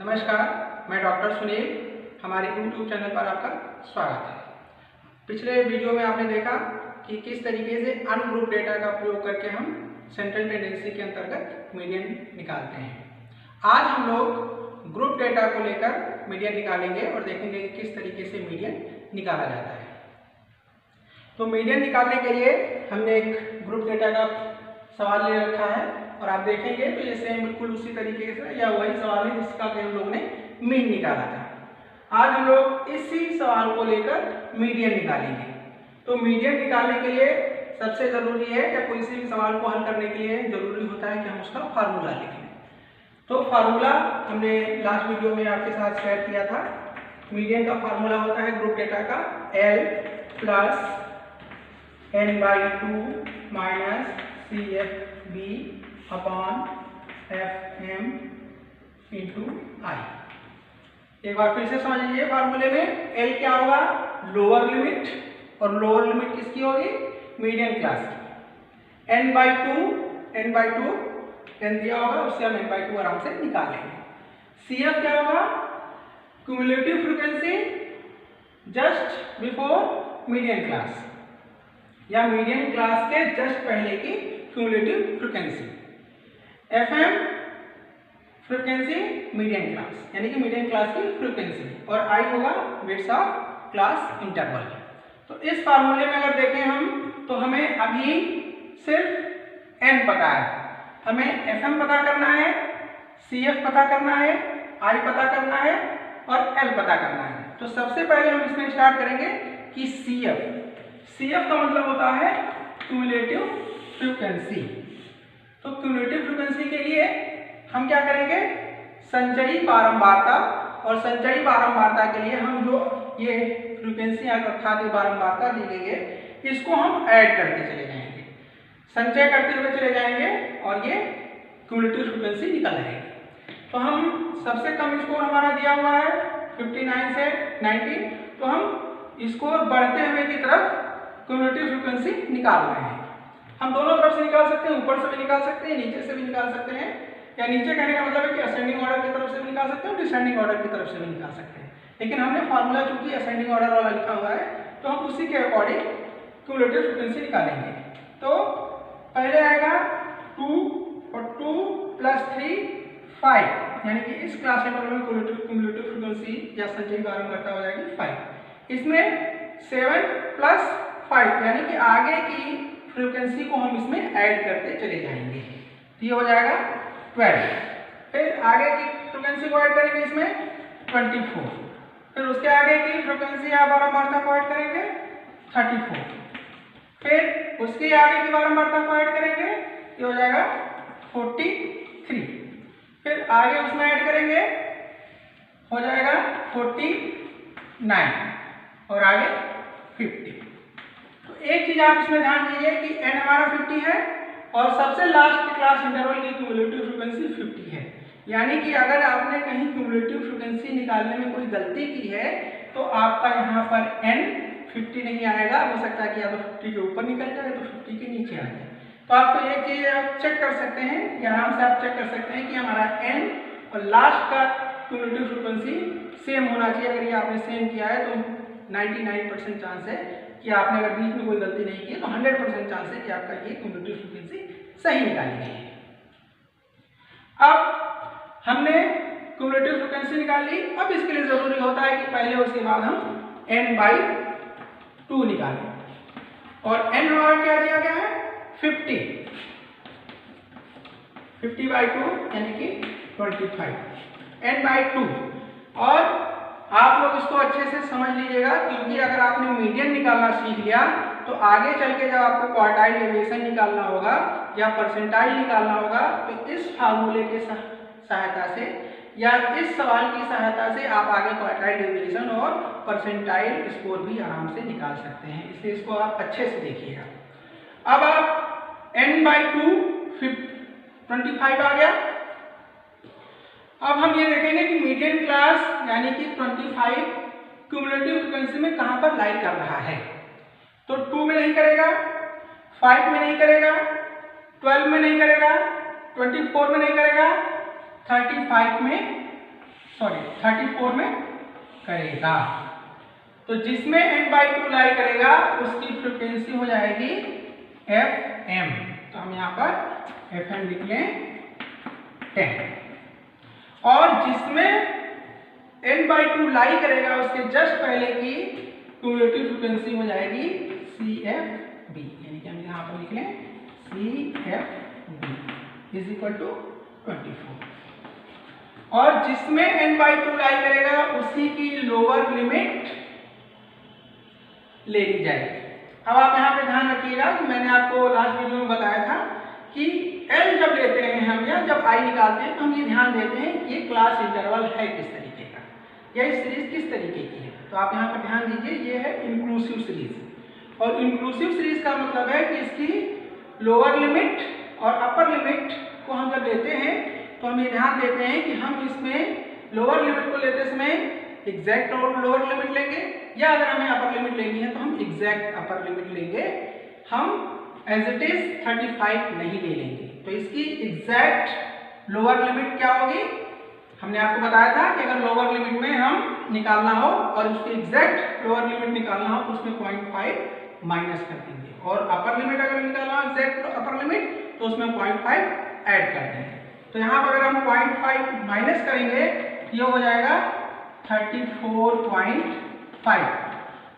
नमस्कार, मैं डॉक्टर सुनील। हमारे YouTube चैनल पर आपका स्वागत है। पिछले वीडियो में आपने देखा कि किस तरीके से अनग्रुप डेटा का प्रयोग करके हम सेंट्रल टेंडेंसी के अंतर्गत मीडियन निकालते हैं। आज हम लोग ग्रुप डेटा को लेकर मीडियन निकालेंगे और देखेंगे कि किस तरीके से मीडियन निकाला जाता है। तो मीडियन निकालने के लिए हमने एक ग्रुप डेटा का सवाल ले रखा है और आप देखेंगे तो ये सेम बिल्कुल उसी तरीके से या वही सवाल है जिसका कि हम लोग ने मीन निकाला था। आज हम लोग इसी सवाल को लेकर मीडियन निकालेंगे। तो मीडियन निकालने के लिए सबसे जरूरी है या कोई सी भी सवाल को हल करने के लिए जरूरी होता है कि हम उसका फार्मूला लिखें। तो फार्मूला हमने लास्ट वीडियो में आपके साथ शेयर किया था। मीडियन का फार्मूला होता है ग्रुप डेटा का L plus n/2 minus CFB upon FM into I। एक बार फिर से समझ लीजिए, फार्मूले में L क्या होगा, लोअर लिमिट, और लोअर लिमिट किसकी होगी, मीडियन क्लास की। n/2 n दिया होगा, उससे हम n/2 आराम से निकाल लेंगे। CF क्या होगा, cumulative frequency just before median class या मीडियन क्लास के जस्ट पहले की cumulative frequency. FM frequency median class यानी कि मीडियन क्लास की फ्रीक्वेंसी, और I होगा बिट्स ऑफ क्लास इंटरवल। तो इस फार्मूले में अगर देखें हम तो हमें अभी सिर्फ n पता है, हमें FM पता करना है, CF पता करना है, I पता करना है और L पता करना है। तो सबसे पहले हम इसमें स्टार्ट करेंगे कि CF का मतलब होता है क्यूमुलेटिव फ्रीक्वेंसी। तो क्यूमुलेटिव फ्रीक्वेंसी के लिए हम क्या करेंगे, संचयी बारंबारता, और संचयी बारंबारता के लिए हम जो ये फ्रीक्वेंसी खातिर बारंबारता दी गई है इसको हम ऐड करते चले जाएंगे, संचय करते हुए चले जाएंगे और ये क्यूमुलेटिव फ्रीक्वेंसी निकल आएगी। तो हम सबसे कम स्कोर हमारा दिया हुआ है 59 से 90, तो हम स्कोर बढ़ते हुए की तरफ क्यूमुलेटिव फ्रीक्वेंसी निकाल रहे हैं। हम दोनों तरफ से निकाल सकते हैं, ऊपर से भी निकाल सकते हैं, नीचे से भी निकाल सकते हैं, या नीचे कहने का मतलब है कि असेंडिंग ऑर्डर की तरफ से भी निकाल सकते हैं, डिसेंडिंग ऑर्डर की तरफ से भी निकाल सकते हैं। लेकिन हमने फार्मूला चूंकि असेंडिंग ऑर्डर वाला लिखा हुआ है तो हम उसी के अकॉर्डिंग क्यूमुलेटिव फ्रीक्वेंसी निकालेंगे। तो पहले आएगा 2 और 2 प्लस 3 5, यानी कि इस क्लास इंटरवल में क्यूमुलेटिव फ्रीक्वेंसी या संचयी बारंबारता हो जाएगी 5। इसमें 7 प्लस 5 यानी कि आगे की फ्रीक्वेंसी को हम इसमें ऐड करते चले जाएंगे, तो ये हो जाएगा 12। फिर आगे की फ्रीक्वेंसी को ऐड करेंगे इसमें 24, फिर उसके आगे की फ्रीक्वेंसी या बारंबारता को ऐड करेंगे 34, फिर उसके आगे की बारंबारता को ऐड करेंगे, ये हो जाएगा 43, फिर आगे उसमें ऐड करेंगे हो जाएगा 49 और आगे 50। तो एक चीज आप इसमें ध्यान दीजिए कि n हमारा 50 है और सबसे लास्ट क्लास इंटरवल की क्यूमुलेटिव फ्रीक्वेंसी 50 है। यानी कि अगर आपने कहीं क्यूमुलेटिव फ्रीक्वेंसी निकालने में कोई गलती की है तो आपका यहाँ पर n 50 नहीं आएगा, हो सकता है कि या तो 50 के ऊपर निकल जाए तो 50 के नीचे आ जाए। तो आपको एक चीज आप चेक कर सकते हैं, या आराम से आप चेक कर सकते हैं कि हमारा n और लास्ट का क्यूमुलेटिव फ्रीक्वेंसी सेम होना चाहिए। अगर ये आपने सेम किया है तो 99% चांस है कि आपने अगर बीच में कोई गलती नहीं की है तो 100% चांस है कि आपका ये क्यूमुलेटिव फ्रीक्वेंसी सही निकाली गई है। अब हमने क्यूमुलेटिव फ्रीक्वेंसी निकाल ली। अब इसके लिए जरूरी होता है कि पहले उसके बाद हम n/2 निकालें, और n हमारा क्या दिया गया है 50/2 यानी कि 25 n/2। और आप लोग इसको अच्छे से समझ लीजिएगा, क्योंकि अगर आपने मीडियन निकालना सीख लिया तो आगे चल के जब आपको क्वार्टाइल डेविएशन निकालना होगा या परसेंटाइल निकालना होगा तो इस फार्मूले के सहायता से या इस सवाल की सहायता से आप आगे क्वार्टाइल डेविएशन और परसेंटाइल स्कोर भी आराम से निकाल सकते हैं। इसलिए इसको आप अच्छे से देखिएगा। अब आप n/2 25 आ गया। अब हम ये देखेंगे कि मीडियन क्लास यानी कि 25 क्यूमुलेटिव फ्रीक्वेंसी में कहां पर लाई कर रहा है। तो 2 में नहीं करेगा, 5 में नहीं करेगा, 12 में नहीं करेगा, 24 में नहीं करेगा, 35 में 34 में करेगा। तो जिसमें n/2 लाई करेगा उसकी फ्रीक्वेंसी हो जाएगी FM। तो हम यहाँ पर FM लिख लें 10। और जिसमें n/2 लाई करेगा उसके जस्ट पहले की क्यूमुलेटिव फ्रीक्वेंसी हो जाएगी CFB, यानी कि हम यहाँ पर लिख लें CFB इज इक्वल टू 24। और जिसमें n/2 लाई करेगा उसी की लोअर लिमिट ले ली जाएगी। अब आप यहाँ पे ध्यान रखिएगा कि मैंने आपको लास्ट वीडियो में बताया था कि L जब लेते हैं हम या जब I निकालते हैं तो हम ये ध्यान देते हैं कि ये क्लास इंटरवल है किस तरीके का या ये सीरीज किस तरीके की है। तो आप यहाँ पर ध्यान दीजिए, ये है इंक्लूसिव सीरीज। और इंक्लूसिव सीरीज का मतलब है कि इसकी लोअर लिमिट और अपर लिमिट को हम जब लेते हैं तो हम ये ध्यान देते हैं कि हम इसमें लोअर लिमिट को लेते समय एग्जैक्ट लोअर लिमिट लेंगे, या अगर हमें अपर लिमिट लेनी है तो हम एग्जैक्ट अपर लिमिट लेंगे। हम एज इट इज 35 नहीं ले लेंगे। तो इसकी एग्जैक्ट लोअर लिमिट क्या होगी? हमने आपको बताया था कि अगर लोअर लिमिट में हम निकालना हो और उसकी एग्जैक्ट लोअर लिमिट निकालना हो तो उसमें 0.5 माइनस कर देंगे, और अपर लिमिट अगर निकालना हो एग्जैक्ट अपर लिमिट तो उसमें 0.5 ऐड कर देंगे। तो यहाँ पर अगर हम 0.5 माइनस करेंगे ये हो जाएगा 34.5।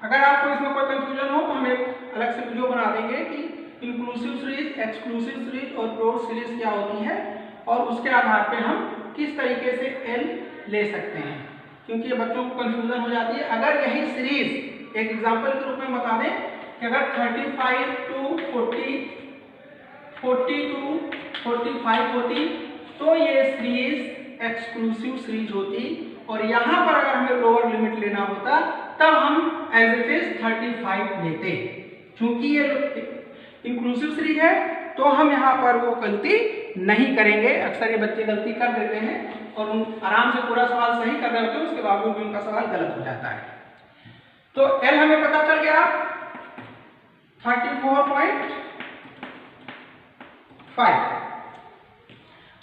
अगर आपको इसमें कोई कंफ्यूजन हो तो हम एक अलग से वीडियो बना देंगे कि इंक्लूसिव सीरीज, एक्सक्लूसिव सीरीज और प्रोड सीरीज क्या होती है और उसके आधार पे हम किस तरीके से L ले सकते हैं, क्योंकि ये बच्चों को कंफ्यूजन हो जाती है। अगर यही सीरीज एक एग्जांपल के रूप में बता दें कि अगर 35 to 40, 40 to 45 होती तो ये सीरीज एक्सक्लूसिव सीरीज होती, और यहाँ पर अगर हमें लोअर लिमिट लेना होता तब हम एज इट इज 35 लेते। क्योंकि ये इंक्लूसिव सीरीज है तो हम यहाँ पर वो गलती नहीं करेंगे। अक्सर ये बच्चे गलती कर देते हैं और उन आराम से पूरा सवाल सही कर रहे होते हैं, उसके बावजूद भी उनका सवाल गलत हो जाता है। तो L हमें पता चल गया 34.5।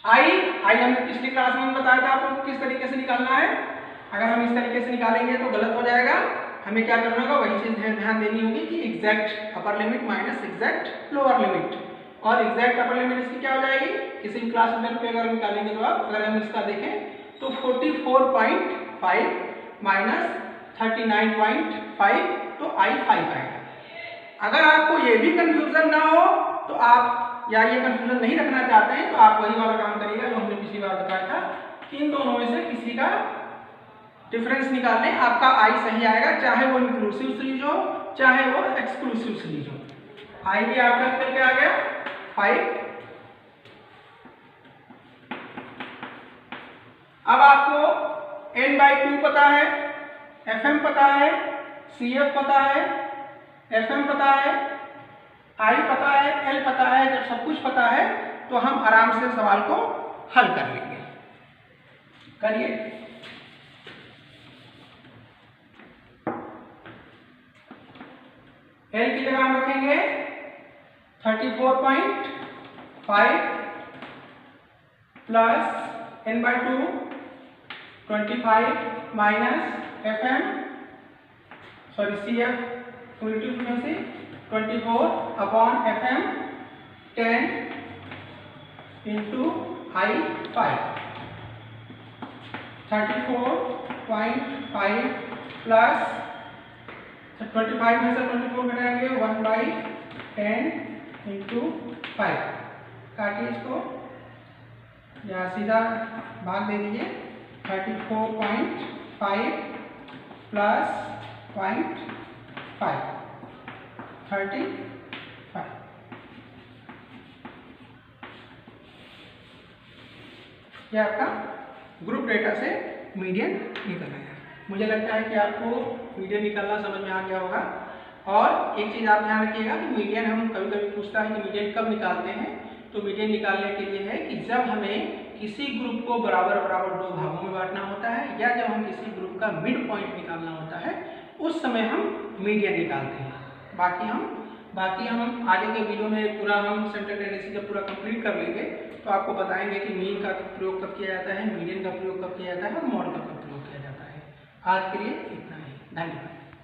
I हमने पिछली क्लास में बताया था आपको किस तरीके से निकालना है। अगर हम इस तरीके से निकालेंगे तो गलत हो जाएगा। हमें क्या करना होगा, वही चीज ध्यान देनी होगी कि exact upper limit minus exact lower limit, और एग्जैक्ट अपर लिमिट इसकी क्या हो जाएगी किसी भी क्लास रिजल्ट पे अगर निकालेंगे तो आप, अगर हम इसका देखें तो 44.5 माइनस 39.5 तो I5 आएगा। अगर आपको ये भी कंफ्यूजन ना हो तो आप या ये कंफ्यूजन नहीं रखना चाहते हैं तो आप वही वाला काम करिएगा जो हमने पिछली बार बताया था कि इन दोनों में से किसी का डिफरेंस निकाल लें, आपका I सही आएगा, चाहे वो इंक्लूसिव सीरीज हो चाहे वो एक्सक्लूसिव सीरीज हो। I भी आपका निकल के आ गया 5। अब आपको n/2 पता है, FM पता है, CF पता है, FM पता है, I पता है, L पता है। जब सब कुछ पता है तो हम आराम से सवाल को हल कर लेंगे। करिए। L की जगह हम रखेंगे 34.5 plus n/2 25 minus FM CF cumulative frequency 24 upon FM 10 into I5 34.5 plus 25 में से 24 घटाएंगे 1/10 इंटू 5। काटिए इसको या सीधा भाग दे दीजिए। 34.5 प्लस 0.5 35। ये आपका ग्रुप डेटा से मीडियन निकल आया। मुझे लगता है कि आपको मीडियन निकालना समझ में आ गया होगा। और एक चीज़ आप ध्यान रखिएगा कि मीडियन हम कभी कभी पूछता है कि मीडियन कब निकालते हैं। तो मीडियन निकालने के लिए है कि जब हमें किसी ग्रुप को बराबर बराबर दो भागों में बांटना होता है या जब हम किसी ग्रुप का मिड पॉइंट निकालना होता है उस समय हम मीडियन निकालते हैं। बाकी हम बाकी हम आगे के वीडियो में पूरा हम सेंट्रल टेंडेंसी जब पूरा कंप्लीट कर लेंगे तो आपको बताएंगे कि मीन का प्रयोग कब किया जाता है, मीडियन का प्रयोग कब किया जाता है और मॉड का कब प्रयोग किया जाता है। आज के लिए इतना ही, धन्यवाद।